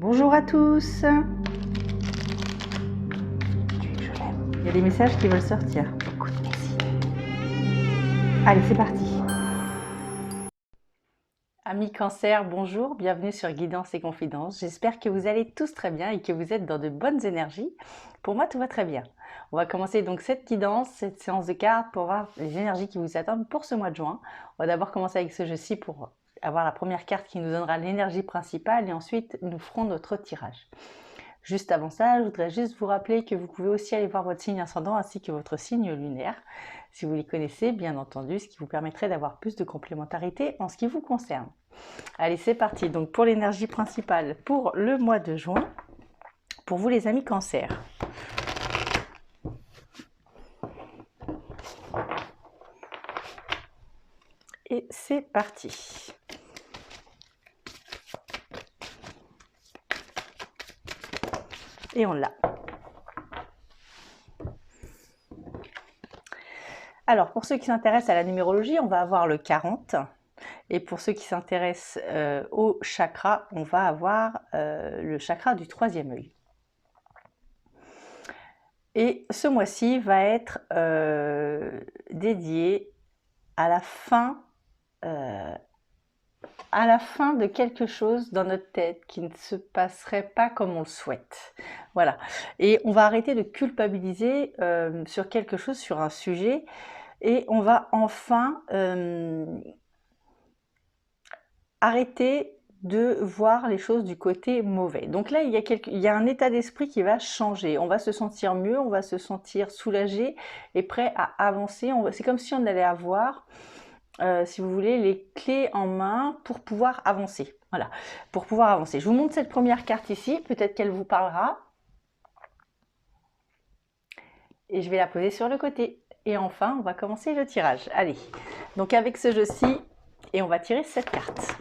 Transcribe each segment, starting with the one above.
Bonjour à tous. Il y a des messages qui veulent sortir. Écoute, merci. Allez, c'est parti. Amis Cancer, bonjour, bienvenue sur Guidance et Confidences. J'espère que vous allez tous très bien et que vous êtes dans de bonnes énergies. Pour moi, tout va très bien. On va commencer donc cette guidance, cette séance de cartes pour voir les énergies qui vous attendent pour ce mois de juin. On va d'abord commencer avec ce jeu-ci pour avoir la première carte qui nous donnera l'énergie principale et ensuite nous ferons notre tirage. Juste avant ça, je voudrais juste vous rappeler que vous pouvez aussi aller voir votre signe ascendant ainsi que votre signe lunaire, si vous les connaissez, bien entendu, ce qui vous permettrait d'avoir plus de complémentarité en ce qui vous concerne. Allez, c'est parti. Donc pour l'énergie principale pour le mois de juin, pour vous les amis Cancer. Et c'est parti. Et on l'a. Alors, pour ceux qui s'intéressent à la numérologie, on va avoir le 40. Et pour ceux qui s'intéressent au chakra, on va avoir le chakra du troisième œil. Et ce mois-ci va être dédié à la fin de quelque chose dans notre tête qui ne se passerait pas comme on le souhaite. Voilà. Et on va arrêter de culpabiliser sur quelque chose, sur un sujet, et on va enfin arrêter de voir les choses du côté mauvais. Donc là, il y a un état d'esprit qui va changer. On va se sentir mieux, on va se sentir soulagé et prêt à avancer. C'est comme si on allait avoir si vous voulez, les clés en main pour pouvoir avancer. Voilà, pour pouvoir avancer. Je vous montre cette première carte ici, peut-être qu'elle vous parlera. Et je vais la poser sur le côté. Et enfin, on va commencer le tirage. Allez, donc avec ce jeu-ci, et on va tirer cette carte.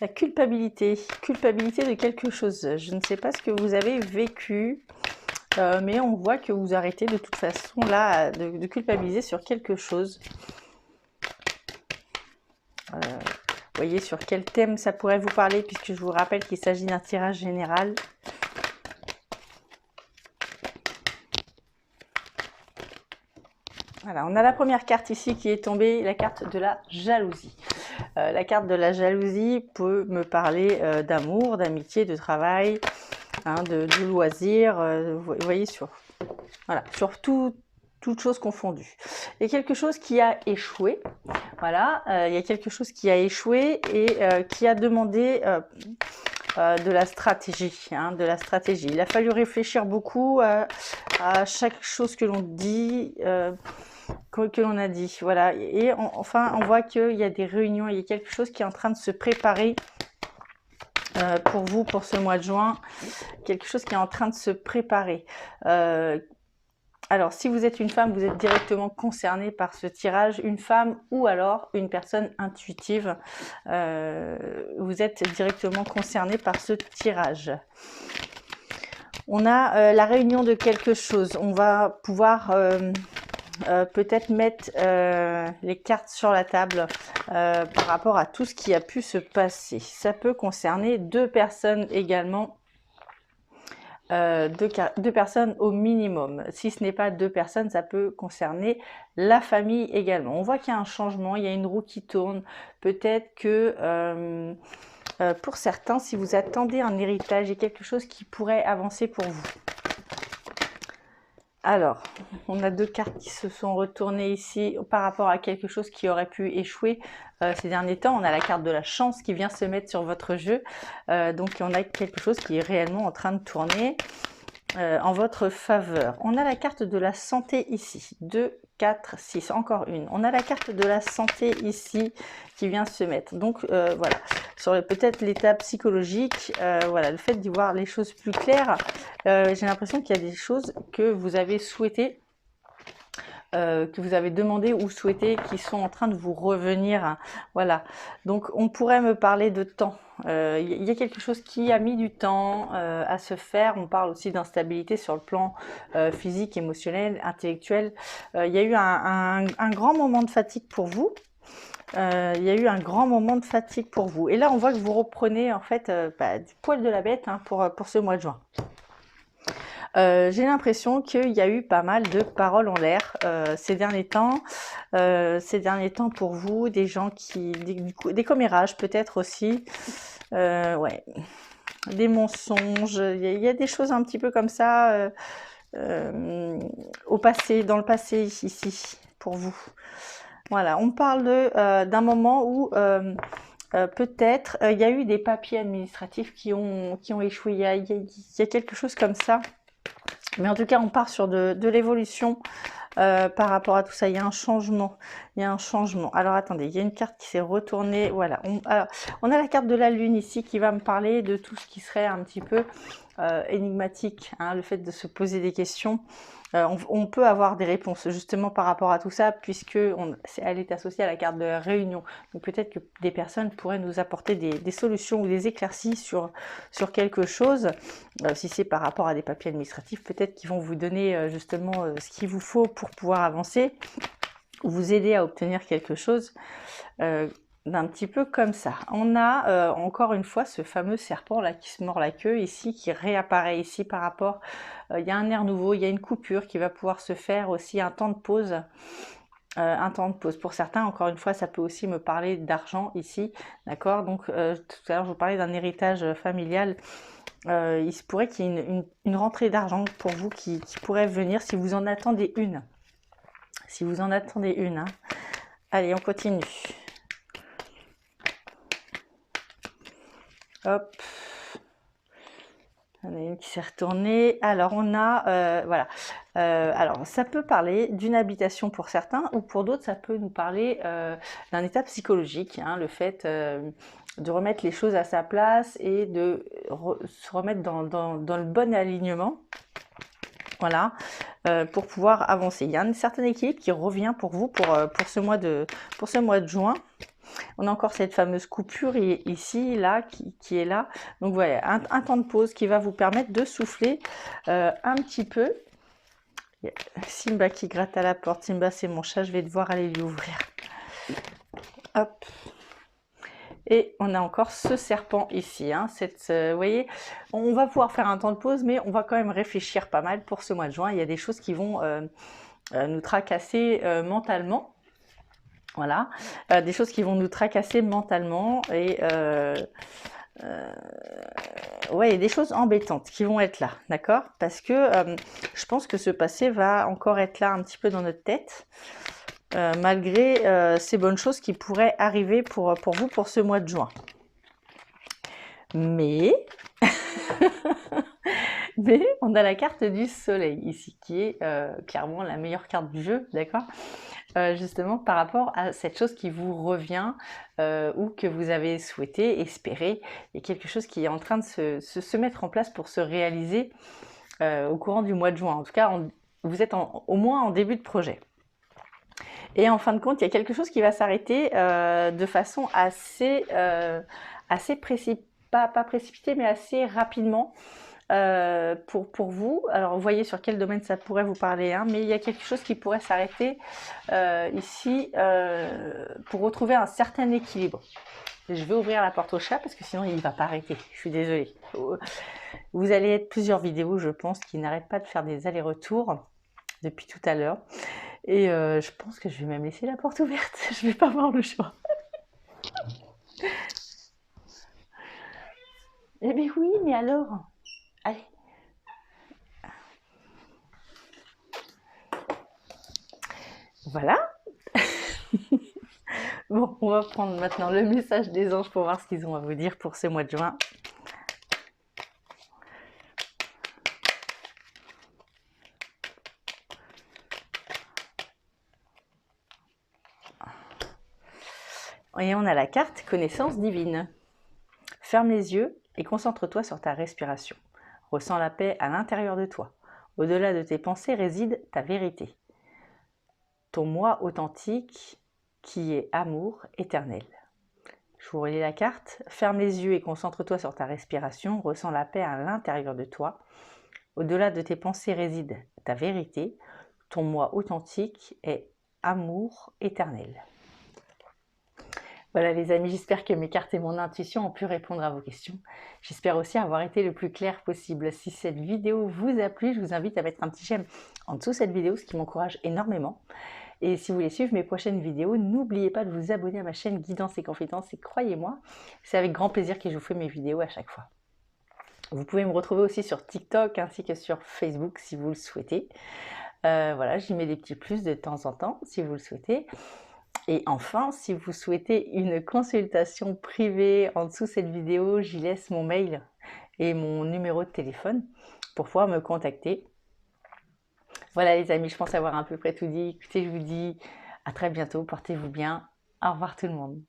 La culpabilité de quelque chose. Je ne sais pas ce que vous avez vécu, mais on voit que vous arrêtez de toute façon là de culpabiliser sur quelque chose. Voyez sur quel thème ça pourrait vous parler, puisque je vous rappelle qu'il s'agit d'un tirage général. Voilà, on a la première carte ici qui est tombée, la carte de la jalousie. La carte de la jalousie peut me parler d'amour, d'amitié, de travail, hein, de loisirs, vous voyez, sur toutes choses confondues. Il y a quelque chose qui a échoué, voilà, il y a quelque chose qui a échoué et qui a demandé de la stratégie, hein, de la stratégie. Il a fallu réfléchir beaucoup à chaque chose que l'on dit, que l'on a dit, voilà. Et enfin, on voit qu'il y a des réunions, il y a quelque chose qui est en train de se préparer pour vous, pour ce mois de juin, quelque chose qui est en train de se préparer. Alors, si vous êtes une femme, vous êtes directement concernée par ce tirage, une femme ou alors une personne intuitive, vous êtes directement concernée par ce tirage. On a la réunion de quelque chose, on va pouvoir peut-être mettre les cartes sur la table par rapport à tout ce qui a pu se passer. Ça peut concerner deux personnes également. Deux personnes au minimum. Si ce n'est pas deux personnes, ça peut concerner la famille également. On voit qu'il y a un changement, il y a une roue qui tourne. Peut-être que pour certains, si vous attendez un héritage, il y a quelque chose qui pourrait avancer pour vous. Alors, on a deux cartes qui se sont retournées ici par rapport à quelque chose qui aurait pu échouer ces derniers temps. On a la carte de la chance qui vient se mettre sur votre jeu. Donc, on a quelque chose qui est réellement en train de tourner en votre faveur. On a la carte de la santé ici. 2, 4, 6. Encore une. On a la carte de la santé ici qui vient se mettre. Donc, voilà. Sur peut-être l'état psychologique, voilà, le fait d'y voir les choses plus claires, j'ai l'impression qu'il y a des choses que vous avez souhaité que vous avez demandé ou souhaité, qui sont en train de vous revenir. Voilà. Donc, on pourrait me parler de temps. Il y a quelque chose qui a mis du temps à se faire. On parle aussi d'instabilité sur le plan physique, émotionnel, intellectuel. Il y a eu un grand moment de fatigue pour vous. Il y a eu un grand moment de fatigue pour vous. Et là, on voit que vous reprenez en fait du poil de la bête hein, pour ce mois de juin. J'ai l'impression qu'il y a eu pas mal de paroles en l'air ces derniers temps. Pour vous, des gens qui... Des commérages peut-être aussi. Ouais. Des mensonges. Il y a des choses un petit peu comme ça au passé, dans le passé ici, pour vous. Voilà, on parle d'un moment où peut-être il y a eu des papiers administratifs qui ont échoué. Il y a quelque chose comme ça. Mais en tout cas, on part sur de l'évolution par rapport à tout ça. Il y a un changement. Il y a un changement. Alors, attendez, il y a une carte qui s'est retournée. Voilà. Alors, on a la carte de la Lune ici qui va me parler de tout ce qui serait un petit peu énigmatique. Hein, le fait de se poser des questions. On peut avoir des réponses justement par rapport à tout ça puisque elle est associée à la carte de la réunion. Donc peut-être que des personnes pourraient nous apporter des solutions ou des éclaircies sur quelque chose. Si c'est par rapport à des papiers administratifs, peut-être qu'ils vont vous donner justement ce qu'il vous faut pour pouvoir avancer ou vous aider à obtenir quelque chose. D'un petit peu comme ça. On a encore une fois ce fameux serpent là qui se mord la queue ici, qui réapparaît ici par rapport, il y a un air nouveau, il y a une coupure qui va pouvoir se faire aussi, un temps de pause. Un temps de pause. Pour certains, encore une fois, ça peut aussi me parler d'argent ici, d'accord. Donc tout à l'heure, je vous parlais d'un héritage familial. Il se pourrait qu'il y ait une rentrée d'argent pour vous qui pourrait venir si vous en attendez une. Si vous en attendez une. Hein. Allez, on continue. Hop. Il y en a une qui s'est retournée. Alors, on a... voilà. Alors, ça peut parler d'une habitation pour certains, ou pour d'autres, ça peut nous parler d'un état psychologique. Hein, le fait de remettre les choses à sa place et de se remettre dans le bon alignement. Voilà, pour pouvoir avancer. Il y a un certain équilibre qui revient pour vous pour ce mois de juin. On a encore cette fameuse coupure ici, là, qui est là. Donc voilà, un temps de pause qui va vous permettre de souffler un petit peu. Il y a Simba qui gratte à la porte. Simba, c'est mon chat, je vais devoir aller lui ouvrir. Hop. Et on a encore ce serpent ici. Hein, vous voyez, on va pouvoir faire un temps de pause, mais on va quand même réfléchir pas mal pour ce mois de juin. Il y a des choses qui vont nous tracasser mentalement. Voilà, des choses qui vont nous tracasser mentalement et ouais, il y a des choses embêtantes qui vont être là, d'accord? Parce que je pense que ce passé va encore être là un petit peu dans notre tête, malgré ces bonnes choses qui pourraient arriver pour vous pour ce mois de juin. Mais mais on a la carte du soleil ici, qui est clairement la meilleure carte du jeu, d'accord? Justement par rapport à cette chose qui vous revient ou que vous avez souhaité, espéré. Il y a quelque chose qui est en train de se mettre en place pour se réaliser au courant du mois de juin. En tout cas, vous êtes au moins en début de projet. Et en fin de compte, il y a quelque chose qui va s'arrêter de façon assez pas précipitée, mais assez rapidement. Pour vous. Alors, vous voyez sur quel domaine ça pourrait vous parler, hein, mais il y a quelque chose qui pourrait s'arrêter ici pour retrouver un certain équilibre. Je vais ouvrir la porte au chat parce que sinon il ne va pas arrêter. Je suis désolée. Vous allez être plusieurs vidéos, je pense, qui n'arrêtent pas de faire des allers-retours depuis tout à l'heure. Et je pense que je vais même laisser la porte ouverte. Je ne vais pas avoir le choix. Eh bien oui, mais alors... Allez. Voilà. Bon, on va prendre maintenant le message des anges pour voir ce qu'ils ont à vous dire pour ce mois de juin. Et on a la carte connaissance divine. Ferme les yeux et concentre-toi sur ta respiration. Ressens la paix à l'intérieur de toi. Au-delà de tes pensées réside ta vérité. ton moi authentique qui est amour éternel. Je vous relis la carte. Ferme les yeux et concentre-toi sur ta respiration. Ressens la paix à l'intérieur de toi. Au-delà de tes pensées réside ta vérité. Ton moi authentique est amour éternel. Voilà les amis, j'espère que mes cartes et mon intuition ont pu répondre à vos questions. J'espère aussi avoir été le plus clair possible. Si cette vidéo vous a plu, je vous invite à mettre un petit j'aime en dessous de cette vidéo, ce qui m'encourage énormément. Et si vous voulez suivre mes prochaines vidéos, n'oubliez pas de vous abonner à ma chaîne Guidance et Confidences. Et croyez-moi, c'est avec grand plaisir que je vous fais mes vidéos à chaque fois. Vous pouvez me retrouver aussi sur TikTok ainsi que sur Facebook si vous le souhaitez. Voilà, j'y mets des petits plus de temps en temps si vous le souhaitez. Et enfin, si vous souhaitez une consultation privée, en dessous de cette vidéo, j'y laisse mon mail et mon numéro de téléphone pour pouvoir me contacter. Voilà les amis, je pense avoir à peu près tout dit. Écoutez, je vous dis à très bientôt, portez-vous bien. Au revoir tout le monde.